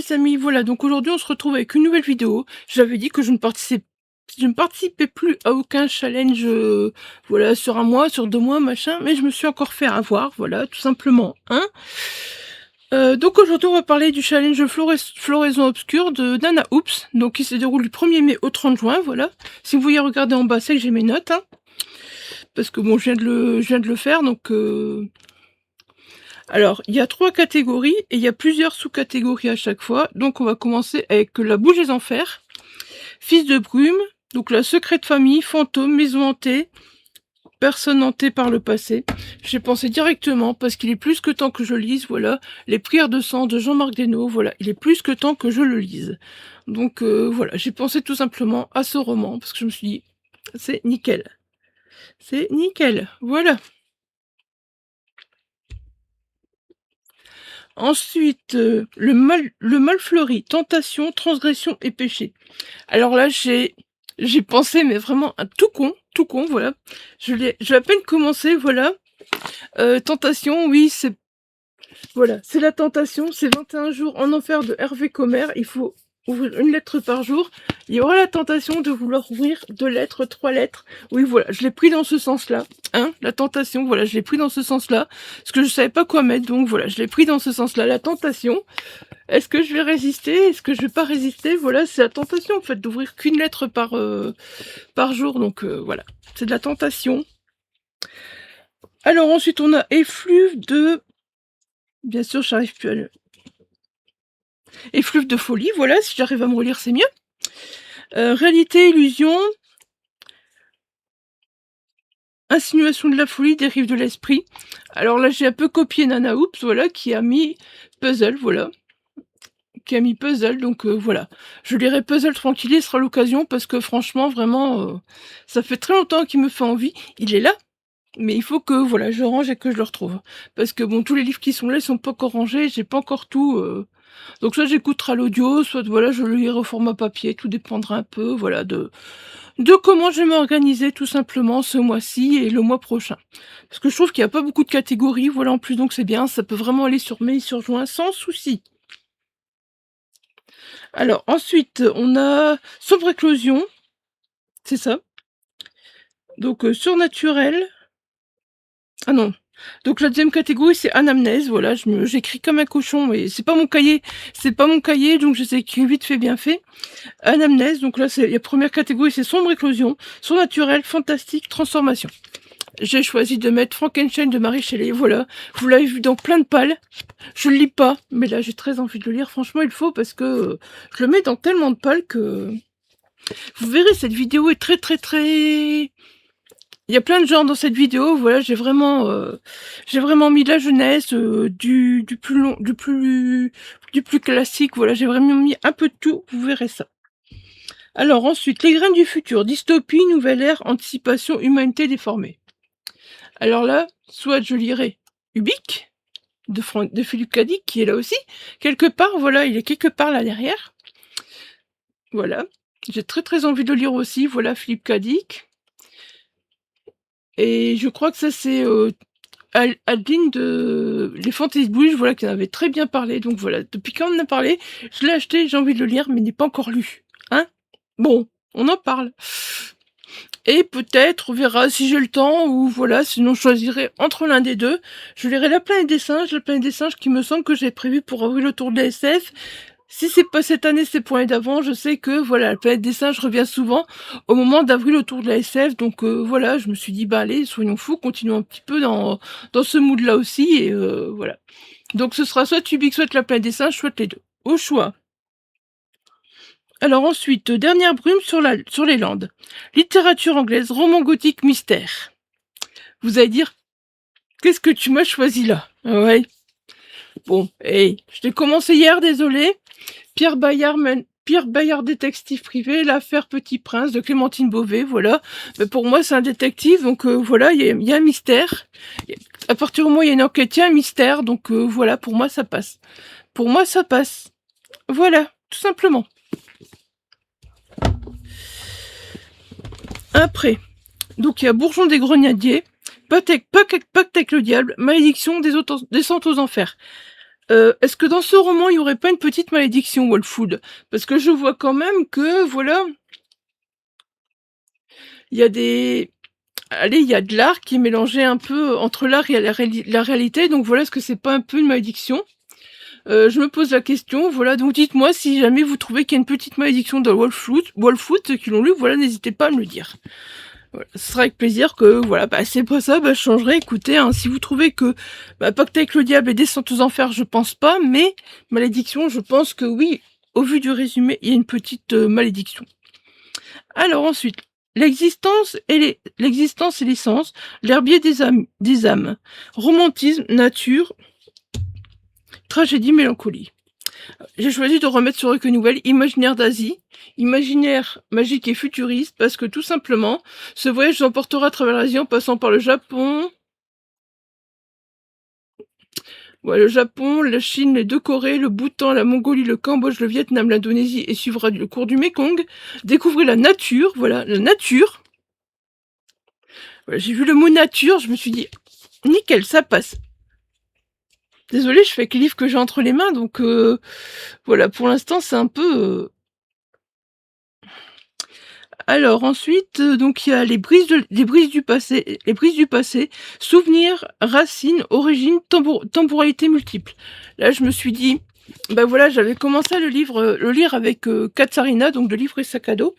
les amis, voilà, donc aujourd'hui on se retrouve avec une nouvelle vidéo. J'avais dit que je ne participais plus à aucun challenge, voilà, sur un mois, sur 2 mois, machin, mais je me suis encore fait avoir, voilà, tout simplement, hein. Donc aujourd'hui on va parler du challenge Floraison Obscure de Nana Oops, donc qui se déroule du 1er mai au 30 juin, voilà. Si vous voyez regarder en bas, c'est que j'ai mes notes, hein, parce que bon, je viens de le faire, donc... Alors, il y a 3 catégories et il y a plusieurs sous-catégories à chaque fois. Donc, on va commencer avec la bouche des enfers, fils de brume, donc la secrète famille, fantôme, maison hantée, personne hantée par le passé. J'ai pensé directement parce qu'il est plus que temps que je lise, voilà, les prières de sang de Jean-Marc Desnos, voilà, il est plus que temps que je le lise. Donc, voilà, j'ai pensé tout simplement à ce roman parce que je me suis dit, c'est nickel. C'est nickel, voilà. Ensuite, le mal fleuri, tentation, transgression et péché. Alors là, j'ai pensé, mais vraiment un tout con, voilà. J'ai à peine commencé, voilà. Tentation, oui, c'est la tentation, c'est 21 jours en enfer de Hervé Commère. Il faut ouvrir une lettre par jour. Il y aura la tentation de vouloir ouvrir 2 lettres, 3 lettres. Oui, voilà, je l'ai pris dans ce sens-là. Hein, la tentation, voilà, je l'ai pris dans ce sens-là. Parce que je savais pas quoi mettre, donc voilà, je l'ai pris dans ce sens-là. La tentation. Est-ce que je vais résister? Est-ce que je vais pas résister? Voilà, c'est la tentation, en fait, d'ouvrir qu'une lettre par jour. Donc, voilà, c'est de la tentation. Alors, ensuite, on a effluve de... Bien sûr, j'arrive plus à le... Effluve de folie, voilà, si j'arrive à me relire, c'est mieux. Réalité, illusion. Insinuation de la folie, dérive de l'esprit. Alors là, j'ai un peu copié Nana Oops, voilà, qui a mis puzzle, voilà. Qui a mis puzzle, donc voilà. Je lirai puzzle tranquille, ce sera l'occasion, parce que franchement, vraiment, ça fait très longtemps qu'il me fait envie. Il est là, mais il faut que, voilà, je range et que je le retrouve. Parce que bon, tous les livres qui sont là, ils sont pas encore rangés, j'ai pas encore tout... Donc soit j'écouterai l'audio, soit voilà, je le lirai au format papier, tout dépendra un peu, voilà, de comment je vais m'organiser tout simplement ce mois-ci et le mois prochain. Parce que je trouve qu'il n'y a pas beaucoup de catégories, voilà, en plus, donc c'est bien, ça peut vraiment aller sur mai et sur juin sans souci. Alors ensuite, on a Sombre éclosion, c'est ça. Donc surnaturel. Ah non. Donc la deuxième catégorie c'est anamnèse, voilà, j'écris comme un cochon, mais c'est pas mon cahier, donc je sais qu'il est vite fait bien fait. Anamnèse, donc là c'est la première catégorie, c'est sombre éclosion, surnaturel, fantastique, transformation. J'ai choisi de mettre Frankenstein de Mary Shelley, voilà. Vous l'avez vu dans plein de pales. Je le lis pas, mais là j'ai très envie de le lire. Franchement, il faut parce que je le mets dans tellement de pales que... Vous verrez, cette vidéo est très... Il y a plein de genres dans cette vidéo, voilà, j'ai vraiment mis la jeunesse, du plus classique, voilà, j'ai vraiment mis un peu de tout, vous verrez ça. Alors ensuite, les graines du futur, dystopie, nouvelle ère, anticipation, humanité déformée. Alors là, soit je lirai Ubik, de Philippe Cadic, qui est là aussi, quelque part, voilà, il est quelque part là derrière. Voilà, j'ai très envie de le lire aussi, voilà, Philippe Cadic. Et je crois que ça c'est Adeline de Les Fantasy Blues, voilà, qui en avait très bien parlé. Donc voilà, depuis quand on en a parlé, je l'ai acheté, j'ai envie de le lire, mais il n'est pas encore lu. Hein? Bon, on en parle. Et peut-être, on verra si j'ai le temps, ou voilà, sinon je choisirai entre l'un des deux. Je lirai La planète des singes qui me semble que j'ai prévu pour avril autour de la SF. Si c'est pas cette année, c'est pour l'année d'avant, je sais que voilà, La planète des singes revient souvent au moment d'avril autour de la SF, donc voilà, je me suis dit, bah allez, soyons fous, continuons un petit peu dans ce mood-là aussi, et voilà. Donc ce sera soit Ubik, soit La planète des singes, soit les deux. Au choix. Alors ensuite, dernière brume sur les Landes. Littérature anglaise, roman gothique, mystère. Vous allez dire, qu'est-ce que tu m'as choisi là? Ouais. Bon, hey, je l'ai commencé hier, désolé. Pierre Bayard, détective privé, l'affaire Petit Prince de Clémentine Beauvais, voilà. Mais pour moi, c'est un détective, donc voilà, il y a un mystère. À partir du moment où il y a une enquête, il y a un mystère, donc voilà, pour moi, ça passe. Pour moi, ça passe. Voilà, tout simplement. Après, donc il y a Bourgeon des Grenadiers, Pacte avec le diable, Malédiction, Descente aux enfers. Est-ce que dans ce roman, il y aurait pas une petite malédiction, Wolfwood? Parce que je vois quand même que, voilà, il y a des allez, il y a de l'art qui est mélangé un peu entre l'art et la réalité, donc voilà, est-ce que c'est pas un peu une malédiction? Je me pose la question, voilà, donc dites-moi si jamais vous trouvez qu'il y a une petite malédiction dans Wolfwood, ceux qui l'ont lu, voilà, n'hésitez pas à me le dire. Voilà, ce sera avec plaisir que, voilà, bah, c'est pas ça, bah, je changerai. Écoutez, hein, si vous trouvez que bah, Pacte avec le diable et descente aux enfers, je pense pas, mais malédiction, je pense que oui, au vu du résumé, il y a une petite malédiction. Alors ensuite, l'existence et l'essence, l'herbier des âmes, romantisme, nature, tragédie, mélancolie. J'ai choisi de remettre sur Recueil Nouvelle Imaginaire d'Asie, imaginaire magique et futuriste, parce que tout simplement, ce voyage nous emportera à travers l'Asie en passant par le Japon, ouais, le Japon, la Chine, les deux Corées, le Bhoutan, la Mongolie, le Cambodge, le Vietnam, l'Indonésie et suivra le cours du Mékong. Découvrez la nature, voilà, la nature. Voilà, j'ai vu le mot nature, je me suis dit, nickel, ça passe. Désolée, je fais avec les livres que j'ai entre les mains, donc voilà, pour l'instant, c'est un peu... Alors ensuite, donc il y a les brises du passé, souvenirs, racines, origines, temporalité multiple. Là, je me suis dit, ben voilà, j'avais commencé à le lire avec Katsarina, donc de livre et sac à dos,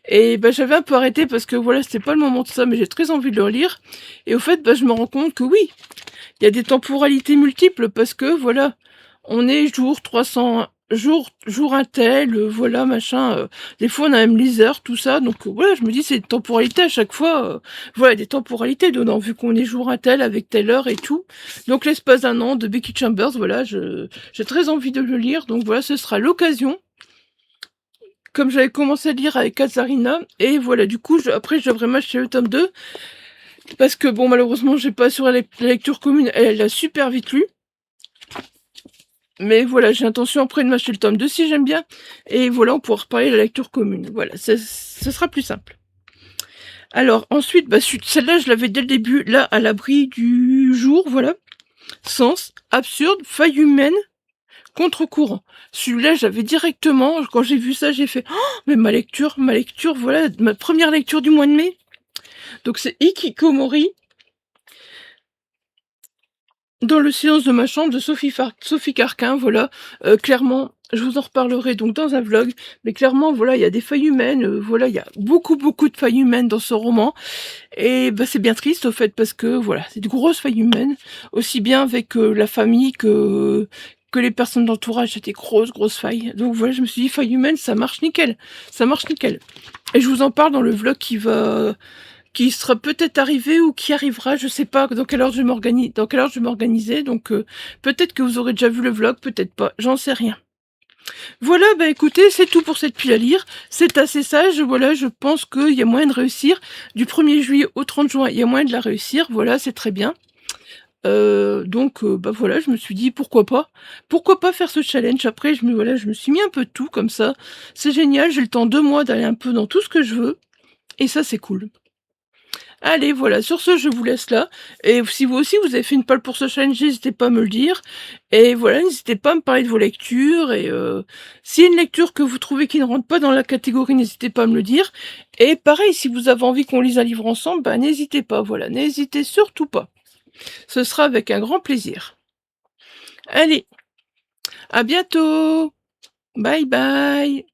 et ben j'avais un peu arrêté parce que voilà, c'était pas le moment de ça, mais j'ai très envie de le relire. Et au fait, ben je me rends compte que oui, il y a des temporalités multiples parce que voilà, on est jour 300, jour un tel, voilà, machin. Des fois, on a même les heures, tout ça. Donc voilà, je me dis, c'est des temporalités à chaque fois. Voilà, des temporalités dedans, vu qu'on est jour un tel avec telle heure et tout. Donc l'espace d'un an de Becky Chambers, voilà, j'ai très envie de le lire. Donc voilà, ce sera l'occasion. Comme j'avais commencé à lire avec Kazarina, et voilà, du coup, après, je devrais m'acheter le tome 2. Parce que bon, malheureusement, j'ai pas sur la lecture commune, elle l'a super vite lu. Mais voilà, j'ai l'intention après de m'acheter le tome 2 si j'aime bien. Et voilà, on pourra reparler de la lecture commune. Voilà, ce sera plus simple. Alors ensuite, bah, celle-là, je l'avais dès le début, là, à l'abri du jour, voilà. Sens, absurde, faille humaine, contre-courant. Celui-là, j'avais directement, quand j'ai vu ça, j'ai fait « Oh, mais ma lecture, voilà, ma première lecture du mois de mai ». Donc c'est Hikikomori, dans le silence de ma chambre de Sophie Carquin, voilà. Clairement, je vous en reparlerai donc dans un vlog, mais clairement, voilà, il y a des failles humaines, voilà, il y a beaucoup de failles humaines dans ce roman, et bah, c'est bien triste au fait, parce que voilà, c'est de grosses failles humaines, aussi bien avec la famille que les personnes d'entourage, c'était grosses failles. Donc voilà, je me suis dit, failles humaines, ça marche nickel, ça marche nickel. Et je vous en parle dans le vlog qui sera peut-être arrivé ou qui arrivera, je sais pas dans quelle heure je vais m'organiser, donc peut-être que vous aurez déjà vu le vlog, peut-être pas, j'en sais rien. Voilà, bah écoutez, c'est tout pour cette pile à lire, c'est assez sage, voilà, je pense qu'il y a moyen de réussir, du 1er juillet au 30 juin, il y a moyen de la réussir, voilà, c'est très bien. Donc bah voilà, je me suis dit pourquoi pas faire ce challenge. Après je me suis mis un peu de tout comme ça, c'est génial, j'ai le temps 2 mois d'aller un peu dans tout ce que je veux, et ça c'est cool. Allez, voilà, sur ce, je vous laisse là. Et si vous aussi, vous avez fait une palle pour ce challenge, n'hésitez pas à me le dire. Et voilà, n'hésitez pas à me parler de vos lectures. Et s'il y a une lecture que vous trouvez qui ne rentre pas dans la catégorie, n'hésitez pas à me le dire. Et pareil, si vous avez envie qu'on lise un livre ensemble, bah n'hésitez pas, voilà, n'hésitez surtout pas. Ce sera avec un grand plaisir. Allez, à bientôt. Bye bye.